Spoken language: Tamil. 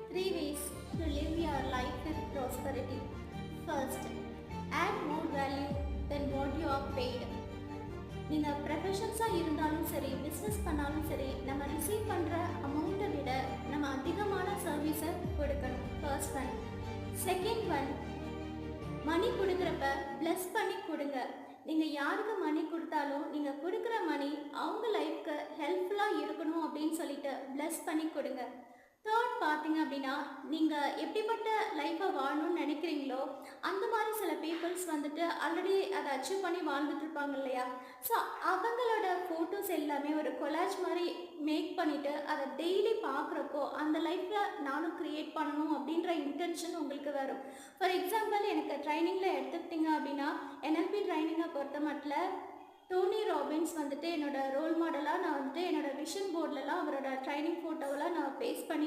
Three ways to live your life with prosperity. First, add more value than what you are paid. நீங்கள் ப்ரொஃபஷன்ஸாக இருந்தாலும் சரி, பிஸ்னஸ் பண்ணாலும் சரி, நம்ம ரிசீவ் பண்ணுற அமௌண்ட்டை விட நம்ம அதிகமான சர்வீஸை கொடுக்கணும். First one. செகண்ட் ஒன், மணி கொடுக்குறப்ப ப்ளஸ் பண்ணி கொடுங்க. நீங்கள் யாருக்கு மணி கொடுத்தாலும் நீங்கள் கொடுக்குற மணி அவங்க லைஃப்க்கு ஹெல்ப்ஃபுல்லாக இருக்கணும் அப்படின்னு சொல்லிட்டு ப்ளஸ் பண்ணி கொடுங்க. தேர்ட் பார்த்தீங்க அப்படின்னா, நீங்கள் எப்படிப்பட்ட லைஃப்பை வாழணும்னு நினைக்கிறீங்களோ அந்த மாதிரி சில பீப்புள்ஸ் வந்துட்டு ஆல்ரெடி அதை அச்சீவ் பண்ணி வாழ்ந்துட்டு இருப்பாங்க இல்லையா? ஸோ அவங்களோட ஃபோட்டோஸ் எல்லாமே ஒரு கொலாஜ் மாதிரி மேக் பண்ணிவிட்டு அதை டெய்லி பார்க்குறப்போ அந்த லைஃப்பில் நானும் க்ரியேட் பண்ணணும் அப்படின்ற இன்டென்ஷன் உங்களுக்கு வரும். ஃபார் எக்ஸாம்பிள், எனக்கு ட்ரைனிங்கில் எடுத்துக்கிட்டிங்க அப்படின்னா, NLP ட்ரைனிங்கை பொறுத்த மட்டும் டோனி ராபின்ஸ் வந்துட்டு என்னோட ரோல் மாடலாக நான் வந்துட்டு என்னோட விஷன் போர்ட்லலாம் அவரோட ட்ரைனிங் ஃபோட்டோவெல்லாம் நான் பேஸ்ட் பண்ணி